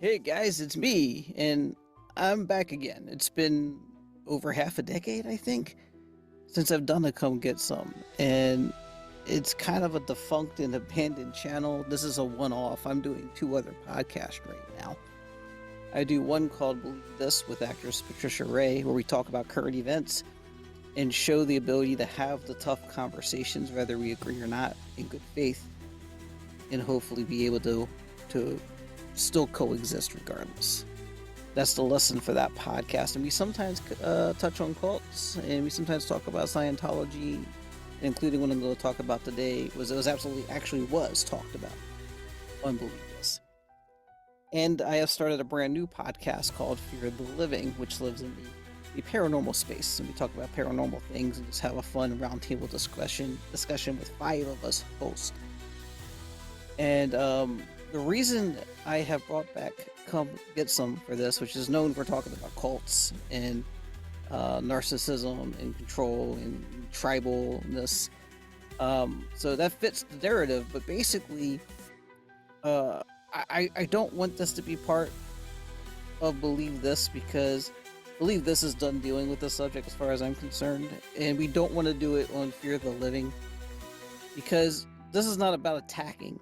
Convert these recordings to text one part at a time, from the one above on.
Hey guys, it's me, and I'm back again. It's been over half a decade, I think, since I've done a Come Get Some, and it's kind of a defunct and abandoned channel. This is a one-off. I'm doing two other podcasts right now. I do one called Believe This with actress Patricia Ray, where we talk about current events and show the ability to have the tough conversations, whether we agree or not, in good faith, and hopefully be able to still coexist regardless. That's the lesson for that podcast. And we sometimes touch on cults, and we sometimes talk about Scientology, including what I'm going to talk about today. It was absolutely actually was talked about. Unbelievable. And I have started a brand new podcast called Fear the Living, which lives in the paranormal space, and we talk about paranormal things and just have a fun roundtable discussion with five of us hosts. And the reason I have brought back Come Get Some for this, which is known for talking about cults and narcissism and control and tribalness. So that fits the narrative, but basically, I don't want this to be part of Believe This because Believe This is done dealing with the subject as far as I'm concerned, and we don't want to do it on Fear the Living because this is not about attacking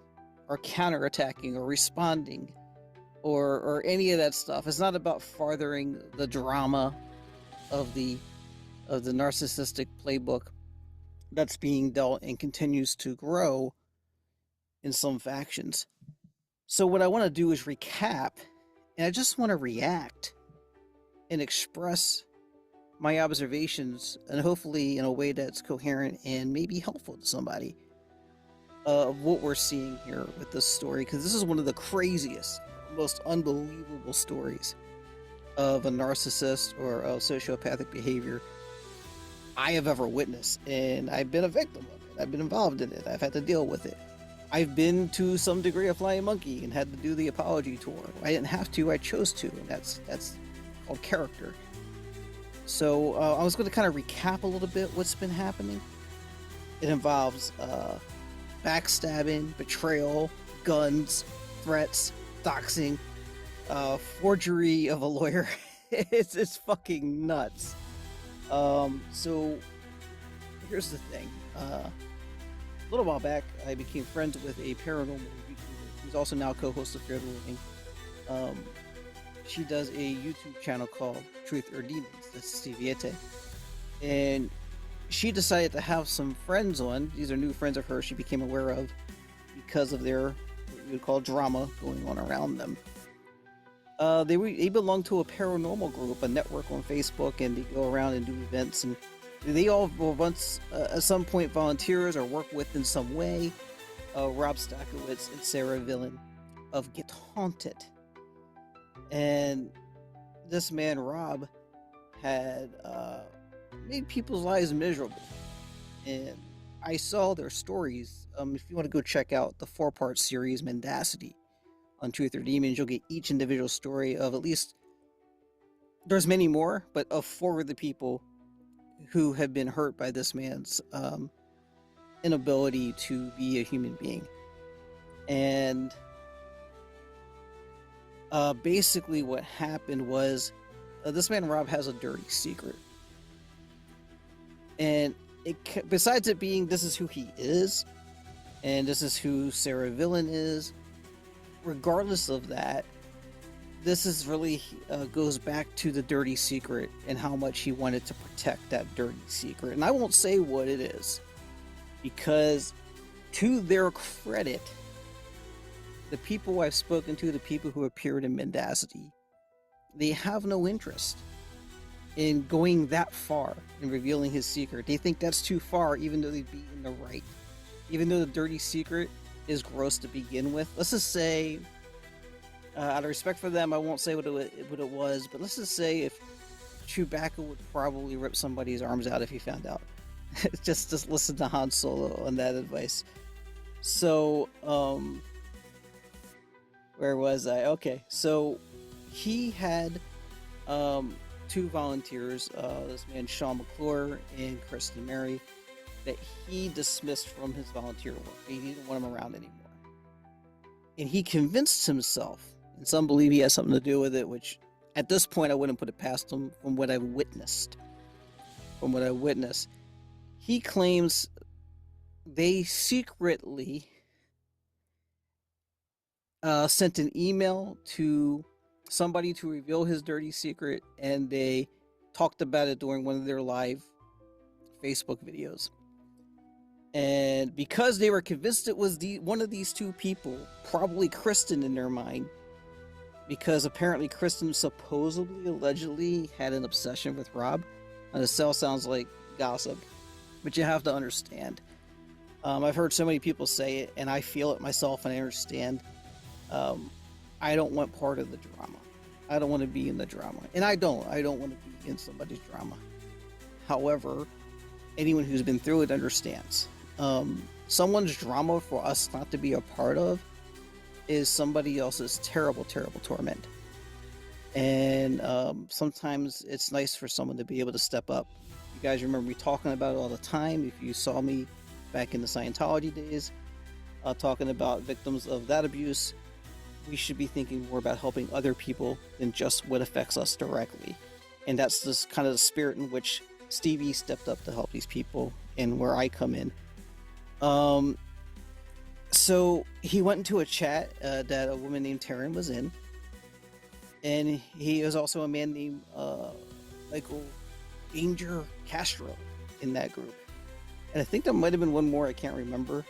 or counterattacking or responding or any of that stuff. It's not about furthering the drama of the narcissistic playbook that's being dealt and continues to grow in some factions. So what I want to do is recap, and I just want to react and express my observations, and hopefully in a way that's coherent and maybe helpful to somebody, of what we're seeing here with this story, because this is one of the craziest, most unbelievable stories of a narcissist or of sociopathic behavior I have ever witnessed, and I've been a victim of it. I've been involved in it. I've had to deal with it. I've been to some degree a flying monkey and had to do the apology tour. I didn't have to, I chose to, and that's called character. So I was going to kind of recap a little bit what's been happening. It involves backstabbing, betrayal, guns, threats, doxing, forgery of a lawyer. it's fucking nuts. So here's the thing. A little while back, I became friends with a paranormal YouTuber who's also now co-host of Fear the Living. She does a YouTube channel called Truth or Demons. That's Stiviete. And she decided to have some friends on. These are new friends of hers she became aware of because of their, what you would call, drama going on around them. They belong to a paranormal group, a network on Facebook, and they go around and do events. And they all will once, at some point, volunteers or work with in some way. Rob Stakowitz and Sarah Villain of Get Haunted. And this man, Rob, had made people's lives miserable. And I saw their stories. If you want to go check out the 4-part series Mendacity on Truth or Demons, you'll get each individual story of at least, there's many more, but of 4 of the people who have been hurt by this man's inability to be a human being. And basically what happened was this man Rob has a dirty secret, and besides it being this is who he is and this is who Sarah Villain is, regardless of that, this is really goes back to the dirty secret and how much he wanted to protect that dirty secret. And I won't say what it is, because to their credit, the people I've spoken to, the people who appeared in Mendacity, they have no interest in going that far and revealing his secret. They think that's too far, even though they'd be in the right. Even though the dirty secret is gross to begin with. Let's just say, out of respect for them, I won't say what it was, but let's just say if Chewbacca would probably rip somebody's arms out if he found out. just listen to Han Solo on that advice. So, where was I? Okay, so he had 2 volunteers, this man Shawn McClure and Kristen Mary, that he dismissed from his volunteer work. He didn't want him around anymore. And he convinced himself And some believe he has something to do with it, which at this point I wouldn't put it past him from what I've witnessed. He claims they secretly sent an email to somebody to reveal his dirty secret, and they talked about it during one of their live Facebook videos. And because they were convinced it was one of these two people, probably Kristen in their mind, because apparently Kristen supposedly, allegedly had an obsession with Rob. And this all sounds like gossip, but you have to understand. I've heard so many people say it, and I feel it myself, and I understand. I don't want part of the drama. I don't want to be in the drama, and I don't want to be in somebody's drama. However, anyone who's been through it understands. Someone's drama for us not to be a part of is somebody else's terrible, terrible torment. And sometimes it's nice for someone to be able to step up. You guys remember me talking about it all the time. If you saw me back in the Scientology days, talking about victims of that abuse, we should be thinking more about helping other people than just what affects us directly. And that's just kind of the spirit in which Stevie stepped up to help these people, and where I come in. So he went into a chat that a woman named Taryn was in, and he was also a man named Michael Danger Castro in that group. And I think there might have been one more, I can't remember,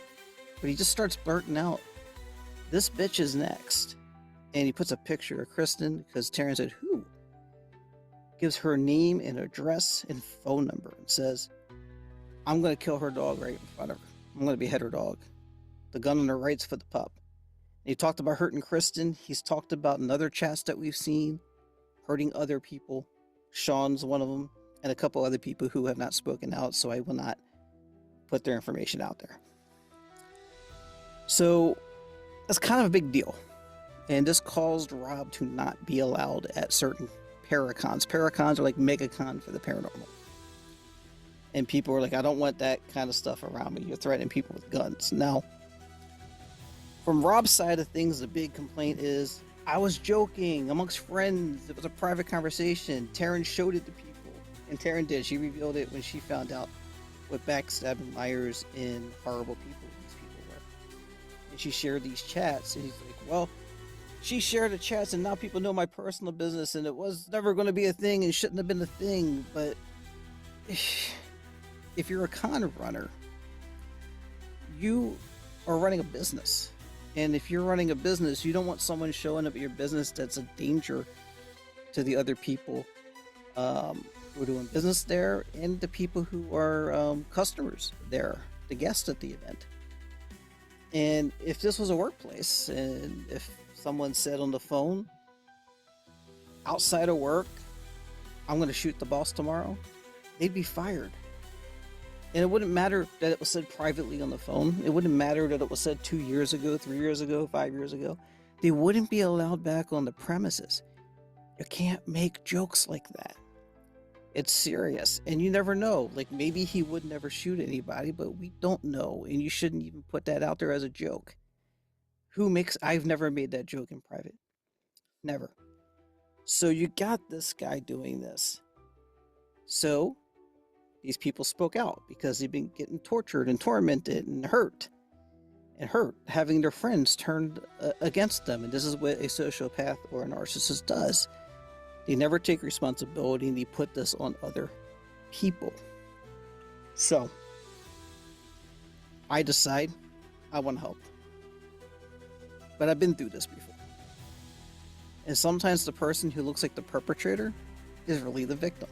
but he just starts blurting out, "This bitch is next." And he puts a picture of Kristen, because Taryn said, "Who?" Gives her name and address and phone number, and says, "I'm going to kill her dog right in front of her. I'm going to behead her dog. The gun on her right's for the pup." And he talked about hurting Kristen. He's talked about in other chats that we've seen, hurting other people. Shawn's one of them, and a couple other people who have not spoken out, so I will not put their information out there. So that's kind of a big deal. And this caused Rob to not be allowed at certain paracons. Paracons are like megacon for the paranormal. And people were like, "I don't want that kind of stuff around me. You're threatening people with guns." Now, from Rob's side of things, the big complaint is, "I was joking amongst friends. It was a private conversation. Taryn showed it to people." And Taryn did. She revealed it when she found out what backstabbing liars and horrible people these people were. And she shared these chats. And he's like, "Well, she shared the chats, and now people know my personal business, and it was never going to be a thing and shouldn't have been a thing." But if you're a con runner, you are running a business. And if you're running a business, you don't want someone showing up at your business that's a danger to the other people who are doing business there, and the people who are customers there, the guests at the event. And if this was a workplace, and if someone said on the phone, outside of work, "I'm going to shoot the boss tomorrow," they'd be fired. And it wouldn't matter that it was said privately on the phone. It wouldn't matter that it was said 2 years ago, 3 years ago, 5 years ago. They wouldn't be allowed back on the premises. You can't make jokes like that. It's serious. And you never know. Like, maybe he would never shoot anybody, but we don't know. And you shouldn't even put that out there as a joke. I've never made that joke in private. Never. So you got this guy doing this. So these people spoke out because they've been getting tortured and tormented and hurt, having their friends turned against them. And this is what a sociopath or a narcissist does. They never take responsibility, and they put this on other people. So I decide I want to help. But I've been through this before. And sometimes the person who looks like the perpetrator is really the victim.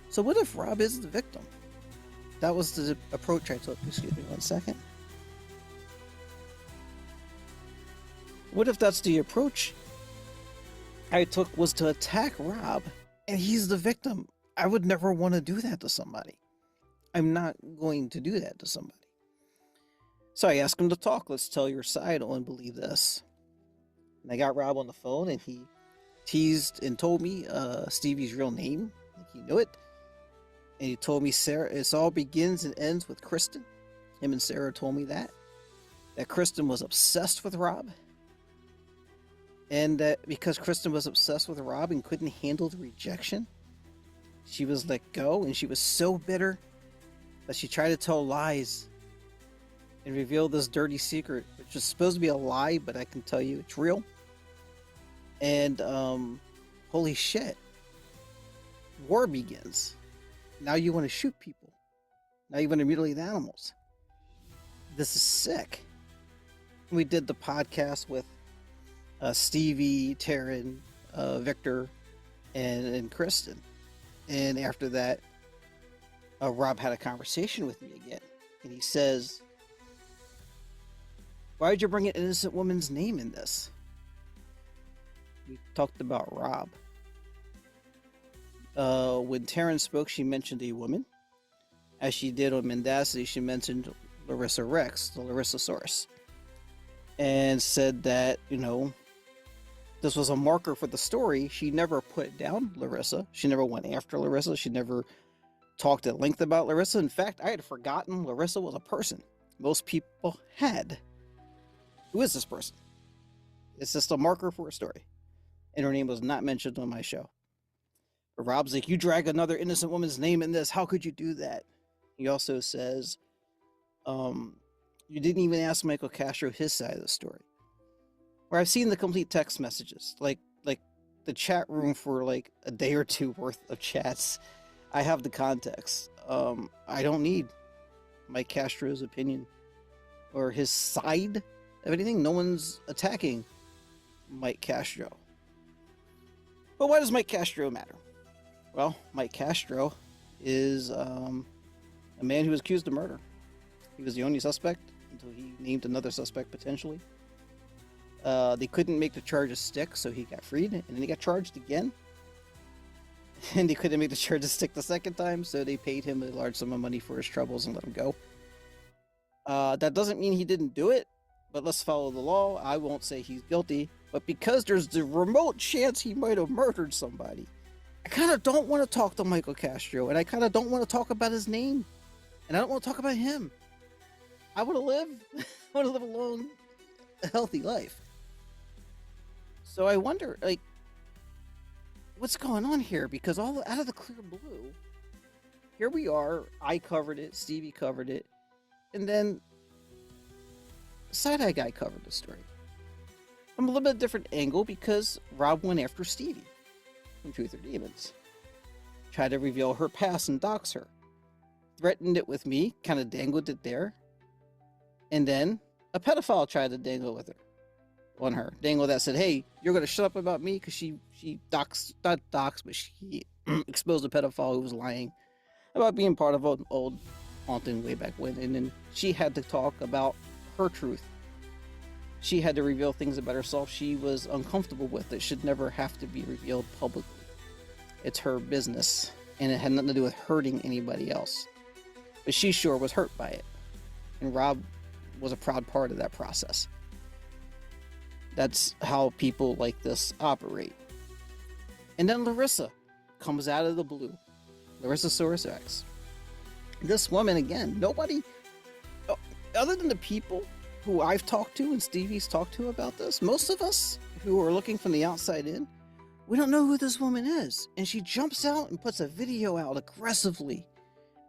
So what if Rob is the victim? That was the approach I took. Excuse me 1 second. What if that's the approach I took, was to attack Rob, and he's the victim? I would never want to do that to somebody. I'm not going to do that to somebody. So I asked him to talk. "Let's tell your side on believe this." And I got Rob on the phone, and he teased and told me Stevie's real name. Like he knew it. And he told me it all begins and ends with Kristen. Him and Sarah told me that Kristen was obsessed with Rob. And that because Kristen was obsessed with Rob and couldn't handle the rejection, she was let go, and she was so bitter that she tried to tell lies and reveal this dirty secret, which is supposed to be a lie, but I can tell you it's real. And holy shit, war begins. Now you want to shoot people. Now you want to mutilate animals. This is sick. We did the podcast with Stevie, Taryn, Victor, and Kristen. And after that, Rob had a conversation with me again. And he says, why did you bring an innocent woman's name in this? We talked about Rob. When Taryn spoke, she mentioned a woman. As she did on Mendacity, she mentioned Larissa Rex, the Larissa source. And said that, this was a marker for the story. She never put down Larissa. She never went after Larissa. She never talked at length about Larissa. In fact, I had forgotten Larissa was a person. Most people had. Who is this person? It's just a marker for a story. And her name was not mentioned on my show. But Rob's like, you drag another innocent woman's name in this. How could you do that? He also says, you didn't even ask Michael Castro his side of the story. Where I've seen the complete text messages, like the chat room for like a day or two worth of chats. I have the context. I don't need Mike Castro's opinion or his side of anything. No one's attacking Mike Castro. But why does Mike Castro matter? Well, Mike Castro is a man who was accused of murder. He was the only suspect until he named another suspect potentially. They couldn't make the charges stick, so he got freed, and then he got charged again. And they couldn't make the charges stick the second time, so they paid him a large sum of money for his troubles and let him go. That doesn't mean he didn't do it, but let's follow the law. I won't say he's guilty, but because there's the remote chance he might have murdered somebody, I kind of don't want to talk to Michael Castro, and I kind of don't want to talk about his name, and I don't want to talk about him. I want to live. I want to live a long, healthy life. So I wonder, what's going on here? Because all out of the clear blue, here we are. I covered it. Stevie covered it. And then Side-Eye Guy covered the story. From a little bit different angle because Rob went after Stevie from Truth or Demons. Tried to reveal her past and dox her. Threatened it with me, kind of dangled it there. And then a pedophile tried to dangle with her. On her. Dangle that said, hey, you're going to shut up about me because she doxed, not doxed, but she exposed a pedophile who was lying about being part of an old haunting way back when. And then she had to talk about her truth. She had to reveal things about herself she was uncomfortable with that should never have to be revealed publicly. It's her business, and it had nothing to do with hurting anybody else. But she sure was hurt by it. And Rob was a proud part of that process. That's how people like this operate. And then Larissa comes out of the blue. Larissa Source X. This woman, again, nobody, other than the people who I've talked to and Stevie's talked to about this, most of us who are looking from the outside in, we don't know who this woman is. And she jumps out and puts a video out aggressively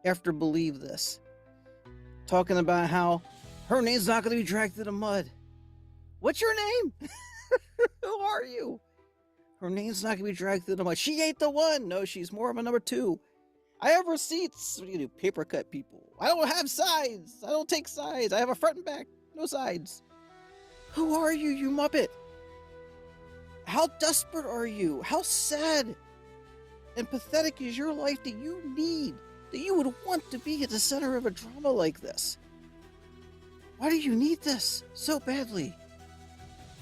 after Believe This. Talking about how her name's not going to be dragged through the mud. What's your name? Who are you? Her name's not going to be dragged through the mud. She ain't the one. No, she's more of a number two. I have receipts. What do you do? Paper cut people. I don't have sides. I don't take sides. I have a front and back. No sides. Who are you, you Muppet? How desperate are you? How sad and pathetic is your life that you need, that you would want to be at the center of a drama like this? Why do you need this so badly?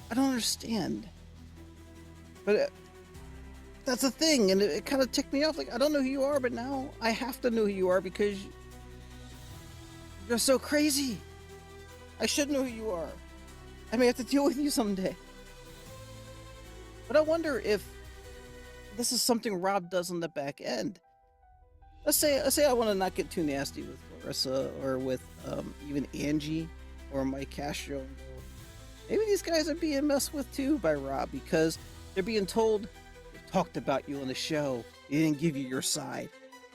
I don't understand. But that's the thing, and it kind of ticked me off. Like, I don't know who you are, but now I have to know who you are because you're so crazy. I should know who you are. I may have to deal with you someday. But I wonder if this is something Rob does on the back end. Let's say I want to not get too nasty with Larissa or with even Angie or Mike Castro. Maybe these guys are being messed with too by Rob because they're being told they talked about you on the show. He didn't give you your side.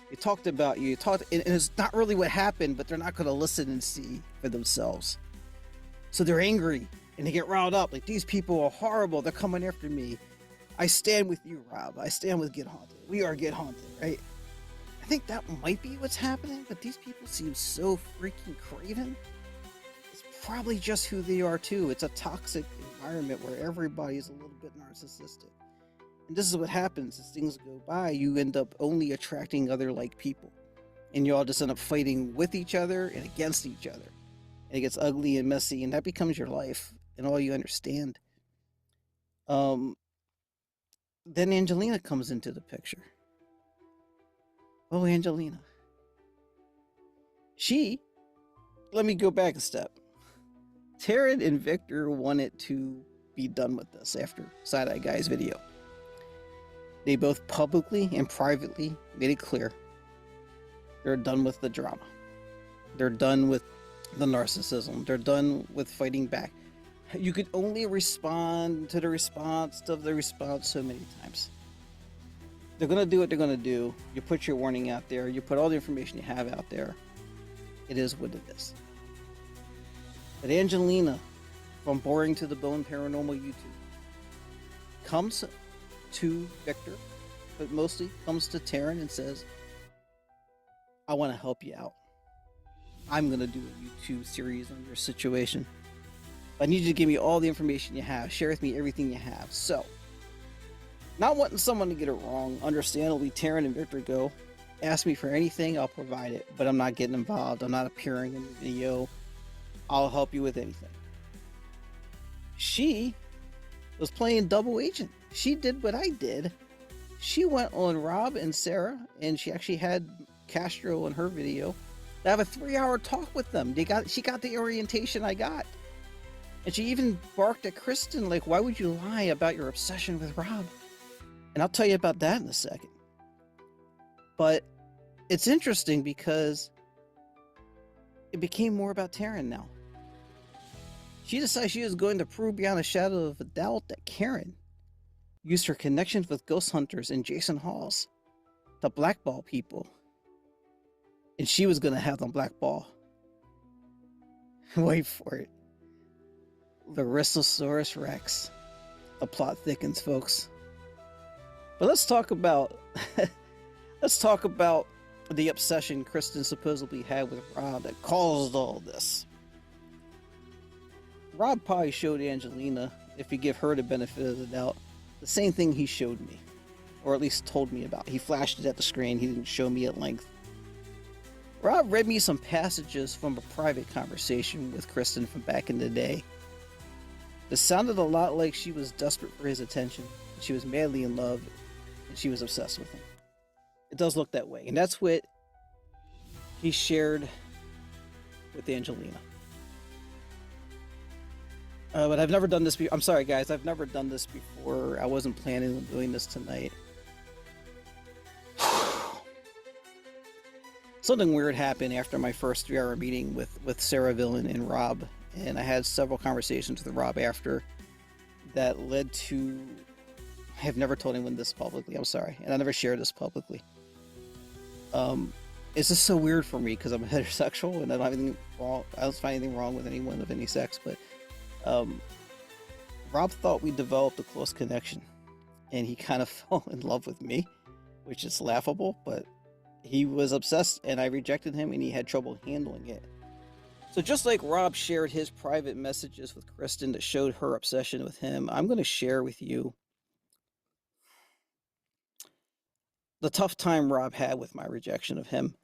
They talked about you. And it's not really what happened, but they're not going to listen and see for themselves. So they're angry and they get riled up. Like, these people are horrible. They're coming after me. I stand with you, Rob. I stand with Get Haunted. We are Get Haunted, right? I think that might be what's happening, but these people seem so freaking craven. It's probably just who they are too. It's a toxic environment where everybody's a little bit narcissistic. And this is what happens as things go by. You end up only attracting other like people. And you all just end up fighting with each other and against each other. And it gets ugly and messy, and that becomes your life and all you understand. Then Angelina comes into the picture. Oh, Angelina. Let me go back a step. Taryn and Victor wanted to be done with this after Side Eye Guy's video. They both publicly and privately made it clear they're done with the drama. They're done with the narcissism. They're done with fighting back. You could only respond to the response of the response so many times. They're going to do what they're going to do. You put your warning out there. You put all the information you have out there. It is what it is. But Angelina, from Boring to the Bone Paranormal YouTube, comes to Victor, but mostly comes to Taryn and says, I want to help you out. I'm going to do a YouTube series on your situation. I need you to give me all the information you have. Share with me everything you have. So, not wanting someone to get it wrong, understandably, Taryn and Victor go, ask me for anything, I'll provide it, but I'm not getting involved. I'm not appearing in the video. I'll help you with anything. She was playing double agent. She did what I did. She went on Rob and Sarah, and she actually had Castro in her video to have a 3-hour talk with them. She got the orientation I got. And she even barked at Kristen, like, why would you lie about your obsession with Rob? And I'll tell you about that in a second. But it's interesting because it became more about Taryn now. She decided she was going to prove beyond a shadow of a doubt that Karen used her connections with ghost hunters and Jason Halls to blackball people. And she was going to have them blackball. Wait for it. Laryssosaurus Rex. The plot thickens, folks. But let's talk about the obsession Kristen supposedly had with Rob that caused all this. Rob probably showed Angelina, if you give her the benefit of the doubt, the same thing he showed me, or at least told me about. He flashed it at the screen. He didn't show me at length. Rob read me some passages from a private conversation with Kristen from back in the day. It sounded a lot like she was desperate for his attention. She was madly in love, and she was obsessed with him. It does look that way, and that's what he shared with Angelina. But I've never done this before. I'm sorry, guys. I've never done this before. I wasn't planning on doing this tonight. Something weird happened after my first 3-hour meeting with Sarah Villain and Rob. And I had several conversations with Rob after that led to... I have never told anyone this publicly. I'm sorry. And I never shared this publicly. It's just so weird for me because I'm heterosexual and I don't have anything wrong. I don't find anything wrong with anyone of any sex, but Rob thought we developed a close connection and he kind of fell in love with me, which is laughable, but he was obsessed and I rejected him and he had trouble handling it. So just like Rob shared his private messages with Kristen that showed her obsession with him, I'm going to share with you the tough time Rob had with my rejection of him.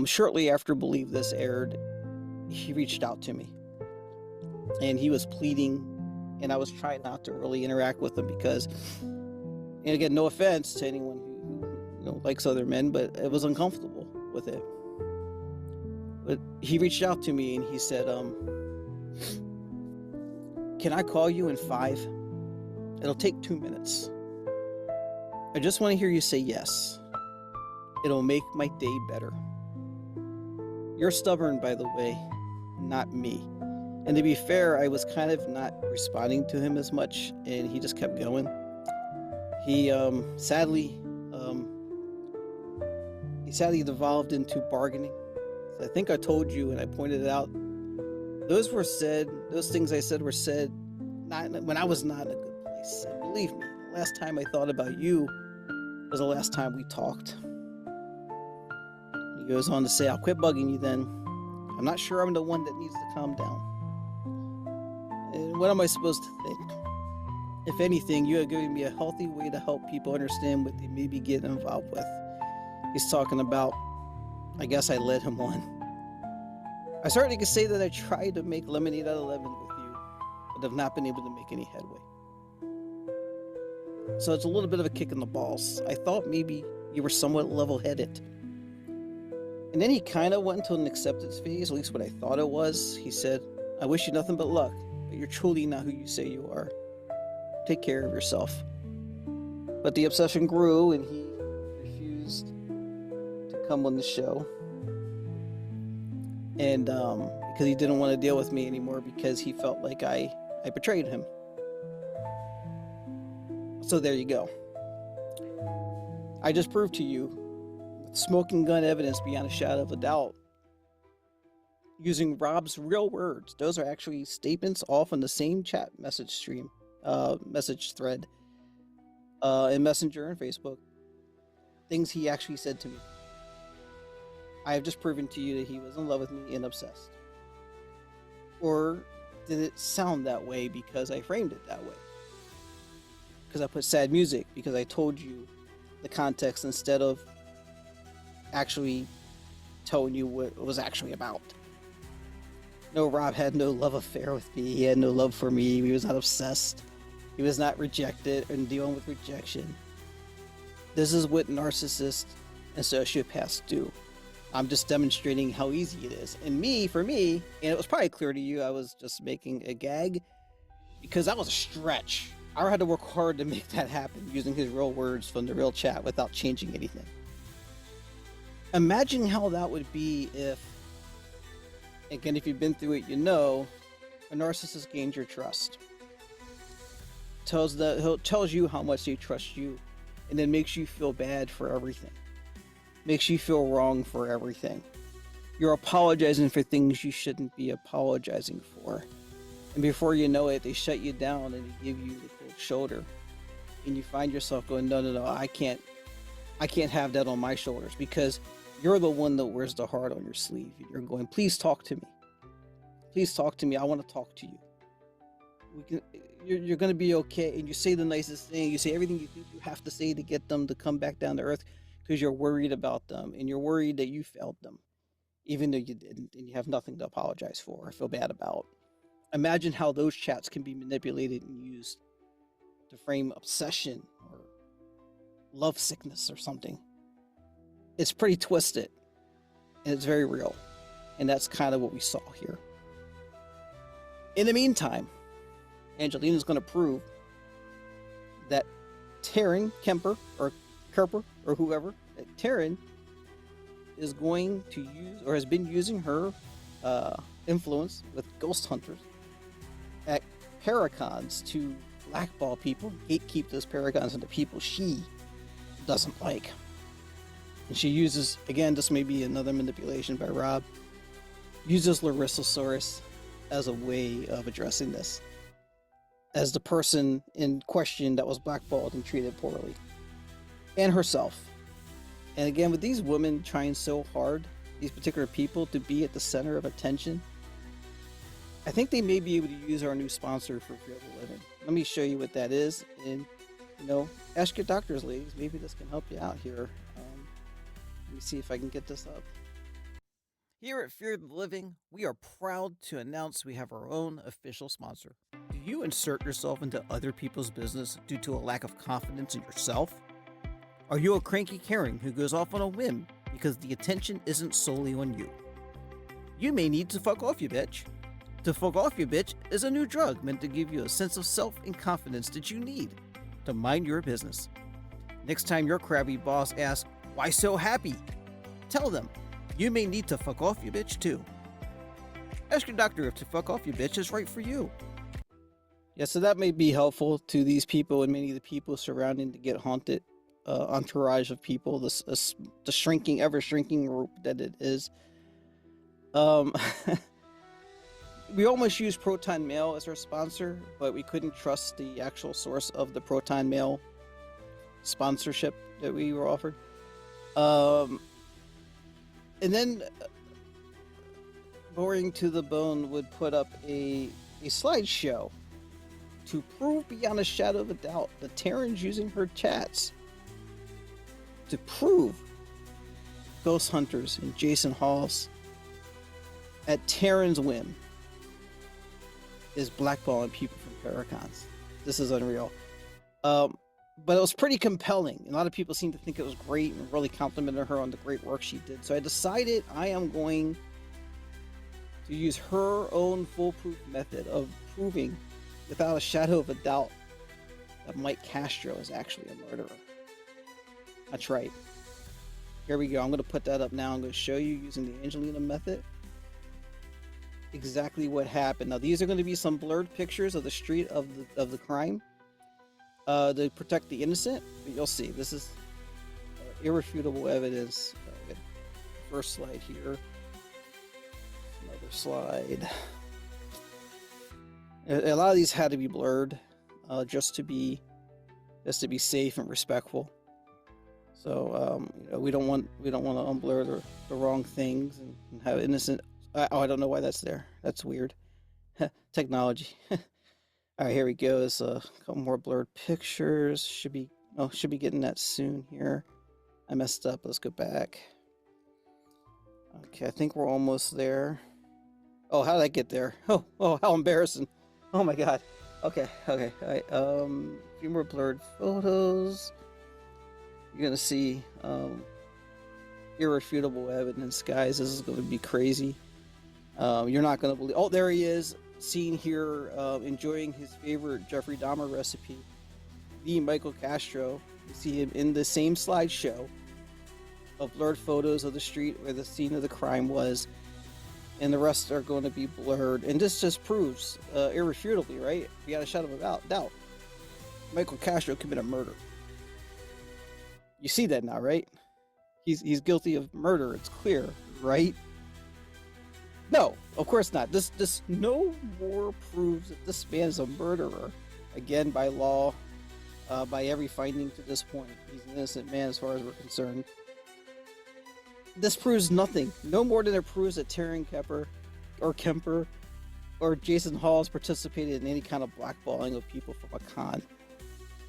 Shortly after Believe This aired, he reached out to me. And he was pleading, and I was trying not to really interact with him because, and again, no offense to anyone who likes other men, but it was uncomfortable with it. But he reached out to me and he said, can I call you in 5? It'll take 2 minutes. I just want to hear you say yes. It'll make my day better. You're stubborn, by the way, not me. And to be fair, I was kind of not responding to him as much, and he just kept going. He sadly devolved into bargaining. So I think I told you, and I pointed it out. Those things I said were said not when I was not in a good place. And believe me, the last time I thought about you was the last time we talked. He goes on to say, I'll quit bugging you then. I'm not sure I'm the one that needs to calm down. And what am I supposed to think? If anything, you are giving me a healthy way to help people understand what they may be getting involved with. He's talking about, I guess I led him on. I certainly could say that I tried to make lemonade out of lemon with you, but have not been able to make any headway. So it's a little bit of a kick in the balls. I thought maybe you were somewhat level-headed. And then he kind of went into an acceptance phase, at least what I thought it was. He said, I wish you nothing but luck, but you're truly not who you say you are. Take care of yourself. But the obsession grew, and he refused to come on the show. And because he didn't want to deal with me anymore, because he felt like I betrayed him. So there you go. I just proved to you, with smoking gun evidence beyond a shadow of a doubt, using Rob's real words. Those are actually statements off on the same chat message thread, in Messenger and Facebook. Things he actually said to me. I have just proven to you that he was in love with me and obsessed. Or did it sound that way because I framed it that way? Because I put sad music, because I told you the context instead of actually telling you what it was actually about. No, Rob had no love affair with me. He had no love for me. He was not obsessed. He was not rejected and dealing with rejection. This is what narcissists and sociopaths do. I'm just demonstrating how easy it is. And for me, and it was probably clear to you, I was just making a gag because that was a stretch. I had to work hard to make that happen using his real words from the real chat without changing anything. Imagine how that would be if, again, if you've been through it, you know, a narcissist gains your trust. Tells you how much they trust you, and then makes you feel bad for everything. Makes you feel wrong for everything. You're apologizing for things you shouldn't be apologizing for. And before you know it, they shut you down and they give you the cold shoulder. And you find yourself going, no, I can't have that on my shoulders, because you're the one that wears the heart on your sleeve. And you're going, please talk to me. Please talk to me. I want to talk to you. You're going to be okay. And you say the nicest thing. You say everything you think you have to say to get them to come back down to earth, because you're worried about them and you're worried that you failed them, even though you didn't, and you have nothing to apologize for or feel bad about. Imagine how those chats can be manipulated and used to frame obsession or love sickness or something. It's pretty twisted, and it's very real. And that's kind of what we saw here. In the meantime, Angelina's going to prove that Taryn Kemper, or Kerper, or whoever, that Taryn is going to use, or has been using her influence with ghost hunters at Paracons to blackball people, gatekeep those Paracons into people she doesn't like. And she uses, again, this may be another manipulation by Rob, uses Larissasaurus as a way of addressing this, as the person in question that was blackballed and treated poorly, and herself. And again, with these women trying so hard, these particular people, to be at the center of attention, I think they may be able to use our new sponsor for Fear the Living. Let me show you what that is, and ask your doctors, ladies. Maybe this can help you out here. Let me see if I can get this up. Here at Fear the Living, we are proud to announce we have our own official sponsor. Do you insert yourself into other people's business due to a lack of confidence in yourself? Are you a cranky Karen who goes off on a whim because the attention isn't solely on you? You may need to fuck off, you bitch. To fuck off, you bitch is a new drug meant to give you a sense of self and confidence that you need to mind your business. Next time your crabby boss asks, "Why so happy?" tell them, you may need to fuck off, you bitch, too. Ask your doctor if to fuck off you bitch is right for you. Yeah, so that may be helpful to these people and many of the people surrounding the Get Haunted entourage of people, the shrinking, ever shrinking group that it is. We almost used Proton Mail as our sponsor, but we couldn't trust the actual source of the Proton Mail sponsorship that we were offered. And then Boring to the Bone would put up a slideshow to prove beyond a shadow of a doubt that Taryn's using her chats to prove ghost hunters and Jason Halls at Taryn's whim is blackballing people from Paracons. This is unreal. But it was pretty compelling. A lot of people seem to think it was great and really complimented her on the great work she did. So I decided I am going to use her own foolproof method of proving without a shadow of a doubt that Mike Castro is actually a murderer. That's right. Here we go. I'm going to put that up now. I'm going to show you using the Angelina method exactly what happened. Now these are going to be some blurred pictures of the street of the crime to protect the innocent, but you'll see this is irrefutable evidence. First slide here, another slide. A lot of these had to be blurred just to be safe and respectful. So we don't want to unblur the wrong things and have innocent. I don't know why that's there. That's weird. Technology. All right, here we go. There's a couple more blurred pictures. Should be getting that soon here. I messed up. Let's go back. Okay, I think we're almost there. Oh, how did I get there? Oh, how embarrassing. Oh my god. Okay. All right. A few more blurred photos. You're gonna see irrefutable evidence, guys. This is going to be crazy. You're not gonna believe. Oh, there he is, seen here, enjoying his favorite Jeffrey Dahmer recipe. The Michael Castro. You see him in the same slideshow of blurred photos of the street where the scene of the crime was, and the rest are going to be blurred. And this just proves irrefutably, right? Without a shadow of a doubt, Michael Castro committed a murder. You see that now, right? He's guilty of murder. It's clear, right? No, of course not. This no more proves that this man is a murderer. Again, by law, by every finding to this point, he's an innocent man as far as we're concerned. This proves nothing. No more than it proves that Taryn Kemper or Jason Halls participated in any kind of blackballing of people from a con.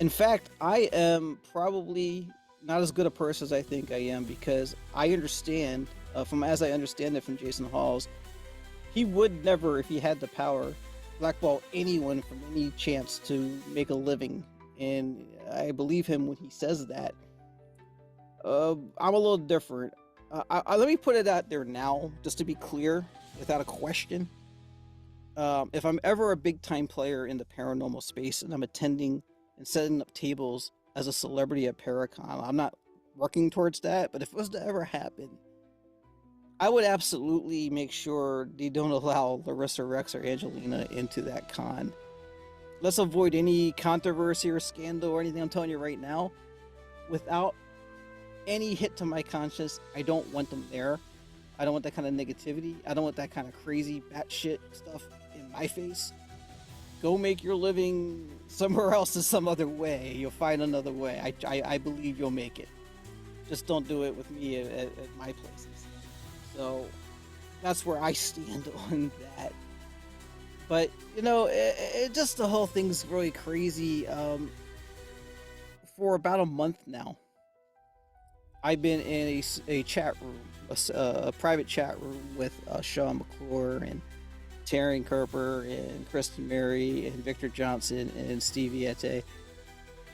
In fact, I am probably not as good a person as I think I am, because I understand, as I understand it from Jason Halls, he would never, if he had the power, blackball anyone from any chance to make a living. And I believe him when he says that. I'm a little different. Let me put it out there now, just to be clear, without a question. If I'm ever a big time player in the paranormal space and I'm attending and setting up tables as a celebrity at Paracon, I'm not working towards that, but if it was to ever happen, I would absolutely make sure they don't allow Larissa Rex or Angelina into that con. Let's avoid any controversy or scandal or anything. I'm telling you right now, without any hit to my conscience, I don't want them there. I don't want that kind of negativity. I don't want that kind of crazy batshit stuff in my face. Go make your living somewhere else in some other way. You'll find another way. I believe you'll make it. Just don't do it with me at my places. So that's where I stand on that. But just the whole thing's really crazy. For about a month now, I've been in a chat room, a private chat room with Shawn McClure and Taryn Kerper and Kristen Mary and Victor Johnson and Steve Viette.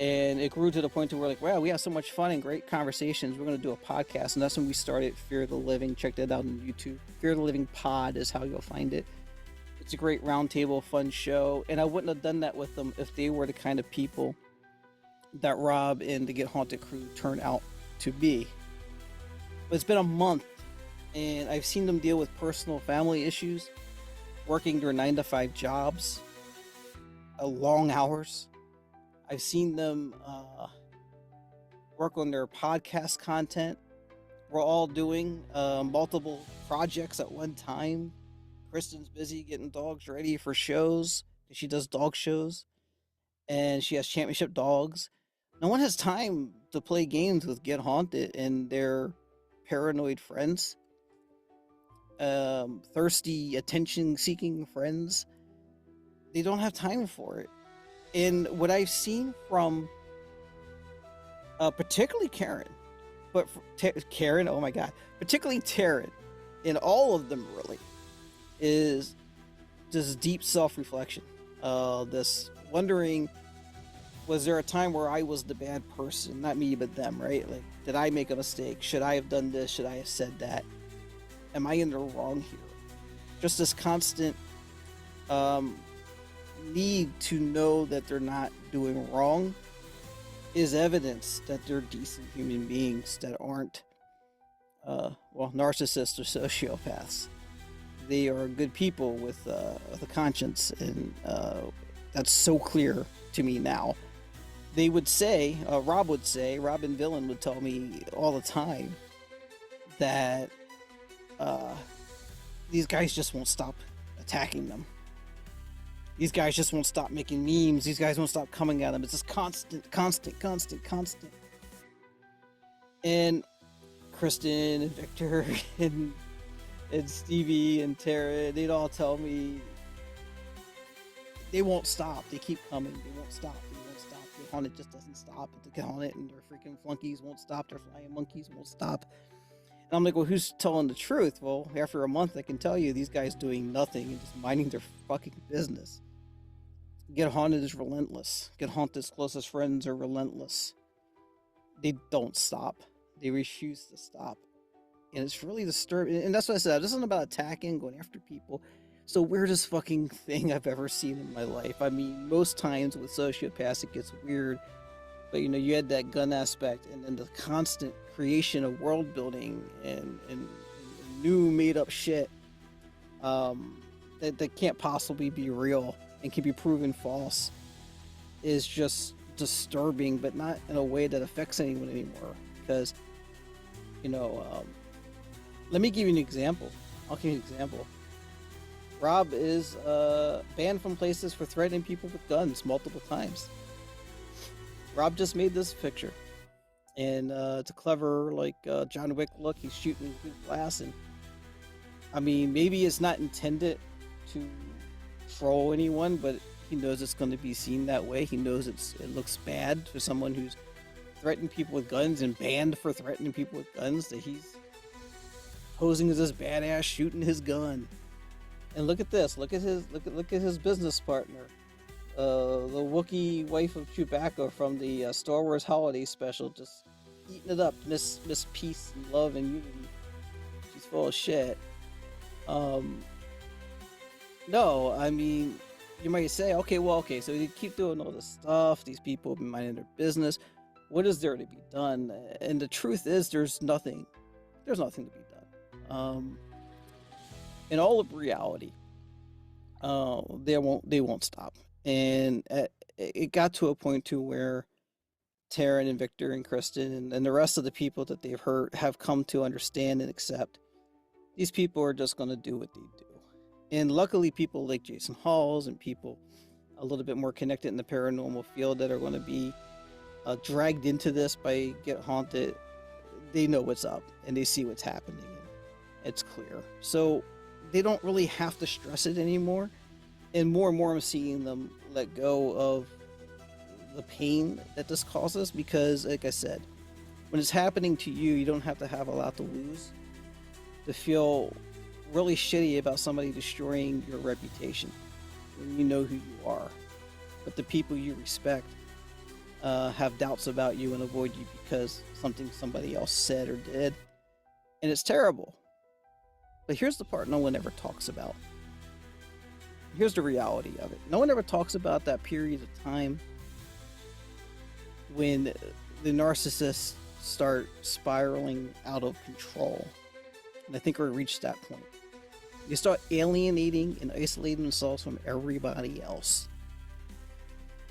And it grew to the point to where, like, wow, we have so much fun and great conversations. We're going to do a podcast. And that's when we started Fear the Living. Check that out on YouTube. Fear the Living Pod is how you'll find it. It's a great roundtable, fun show. And I wouldn't have done that with them if they were the kind of people that Rob and the Get Haunted crew turned out to be. But it's been a month, and I've seen them deal with personal family issues. working their 9 to 5 jobs, long hours. I've seen them work on their podcast content. We're all doing multiple projects at one time. Kristen's busy getting dogs ready for shows. She does dog shows, and she has championship dogs. No one has time to play games with Get Haunted and their paranoid friends, thirsty, attention-seeking friends. They don't have time for it. And what I've seen from particularly Karen, but Karen, oh my god, particularly Taryn, in all of them really, is this deep self-reflection. This wondering, was there a time where I was the bad person? Not me, but them, right? Like, did I make a mistake? Should I have done this? Should I have said that? Am I in the wrong here? Just this constant need to know that they're not doing wrong is evidence that they're decent human beings that aren't, narcissists or sociopaths. They are good people with a conscience, and that's so clear to me now. They would say, Robin Villain would tell me all the time that these guys just won't stop attacking them. These guys just won't stop making memes. These guys won't stop coming at them. It's just constant. And Kristen and Victor and Stevie and Tara, they'd all tell me they won't stop. They keep coming. They won't stop. Get Haunted just doesn't stop. Get Haunted and their freaking flunkies won't stop. Their flying monkeys won't stop. And I'm like, well, who's telling the truth? Well, after a month, I can tell you these guys doing nothing and just minding their fucking business. Get Haunted is relentless. Get Haunted's closest friends are relentless. They don't stop. They refuse to stop. And it's really disturbing. And that's what I said. This isn't about attacking, going after people. It's the weirdest fucking thing I've ever seen in my life. I mean, most times with sociopaths, it gets weird. But, you had that gun aspect, and then the constant creation of world building and new made up shit that can't possibly be real and can be proven false is just disturbing, but not in a way that affects anyone anymore. Because, let me give you an example. I'll give you an example. Rob is banned from places for threatening people with guns multiple times. Rob just made this picture, and it's a clever, John Wick look. He's shooting through glass, and I mean, maybe it's not intended to troll anyone, but he knows it's going to be seen that way. He knows it looks bad for someone who's threatened people with guns and banned for threatening people with guns, that he's posing as this badass shooting his gun. And look at this. Look at his business partner. The Wookiee wife of Chewbacca from the Star Wars Holiday Special, just eating it up. Miss Peace and Love and Unity. She's full of shit. No, I mean, you might say, okay, so you keep doing all this stuff. These people have been minding their business. What is there to be done? And the truth is, there's nothing to be done. In all of reality, they won't stop. And it got to a point to where Taryn and Victor and Kristen and the rest of the people that they've heard have come to understand and accept these people are just going to do what they do. And luckily, people like Jason Halls and people a little bit more connected in the paranormal field that are going to be dragged into this by Get Haunted, they know what's up and they see what's happening. It's clear. So they don't really have to stress it anymore. And more I'm seeing them let go of the pain that this causes, because, like I said, when it's happening to you, you don't have to have a lot to lose to feel really shitty about somebody destroying your reputation when you know who you are. But the people you respect have doubts about you and avoid you because something somebody else said or did. And it's terrible. But here's the part no one ever talks about. Here's the reality of it. No one ever talks about that period of time when the narcissists start spiraling out of control. And I think we reached that point. They start alienating and isolating themselves from everybody else.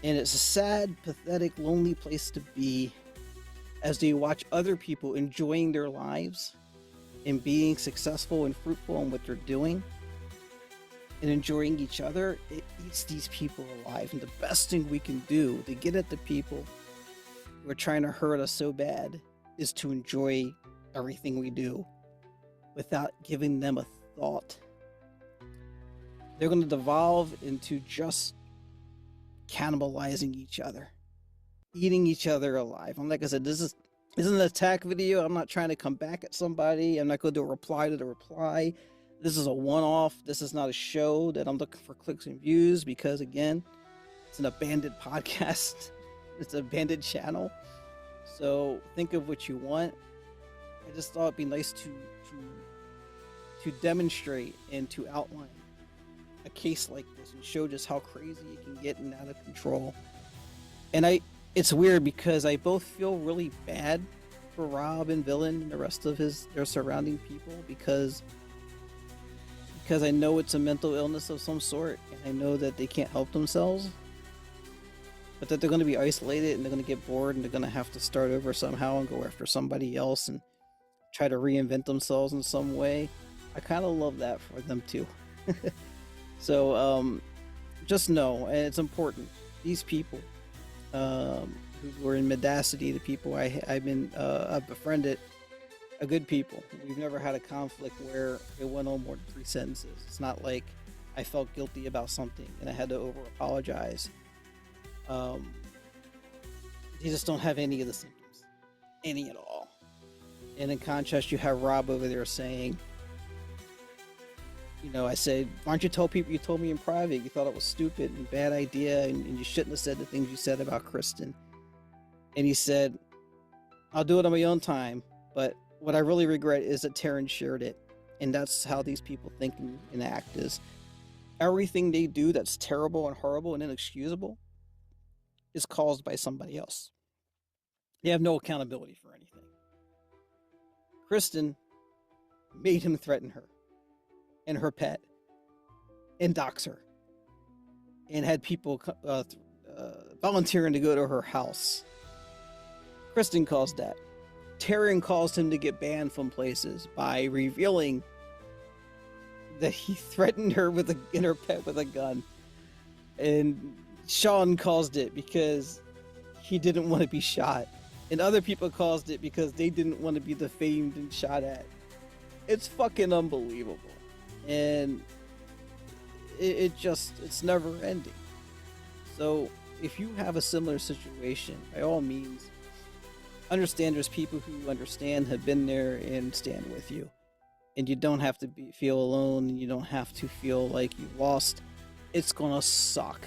And it's a sad, pathetic, lonely place to be as they watch other people enjoying their lives and being successful and fruitful in what they're doing and enjoying each other. It eats these people alive. And the best thing we can do to get at the people who are trying to hurt us so bad is to enjoy everything we do without giving them a thought. They're going to devolve into just cannibalizing each other, eating each other alive. And like I said, this isn't an attack video. I'm not trying to come back at somebody. I'm not going to do a reply to the reply. This is a one-off. This is not a show that I'm looking for clicks and views, because again, it's an abandoned podcast. It's an abandoned channel. So think of what you want. I just thought it'd be nice to demonstrate and to outline a case like this and show just how crazy it can get and out of control. And it's weird because I both feel really bad for Rob and Villain and the rest of their surrounding people, because I know it's a mental illness of some sort, and I know that they can't help themselves, but that they're going to be isolated and they're going to get bored and they're going to have to start over somehow and go after somebody else and try to reinvent themselves in some way. I kind of love that for them too. So just know, and it's important, these people who were in Medacity, the people I've befriended, are good people. We've never had a conflict where it went on more than 3 sentences. It's not like I felt guilty about something and I had to over apologize. They just don't have any of the symptoms, any at all. And in contrast, you have Rob over there saying, you know, I said, why don't you tell people you told me in private? You thought it was stupid and bad idea, and you shouldn't have said the things you said about Kristen. And he said, I'll do it on my own time, but what I really regret is that Taryn shared it. And that's how these people think and act, is everything they do that's terrible and horrible and inexcusable is caused by somebody else. They have no accountability for anything. Kristen made him threaten her and her pet and dox her and had people volunteering to go to her house. Kristen caused that. Taryn caused him to get banned from places by revealing that he threatened her and her pet with a gun. And Shawn caused it because he didn't want to be shot. And other people caused it because they didn't want to be defamed and shot at. It's fucking unbelievable. And it's never ending. So if you have a similar situation, by all means, understand there's people who understand, have been there, and stand with you. And you don't have to feel alone, and you don't have to feel like you lost. It's gonna suck.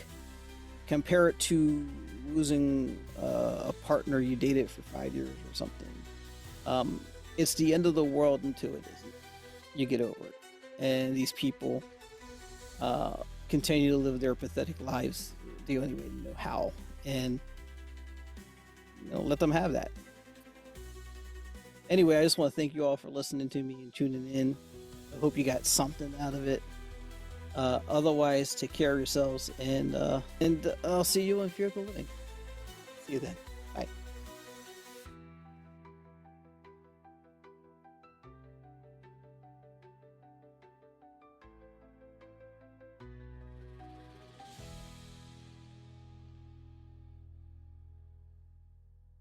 Compare it to losing a partner you dated for 5 years or something. It's the end of the world until it isn't. You get over it. And these people continue to live their pathetic lives the only way they know how. And let them have that. Anyway, I just want to thank you all for listening to me and tuning in. I hope you got something out of it. Otherwise, take care of yourselves, and I'll see you in Fear of the Living. See you then.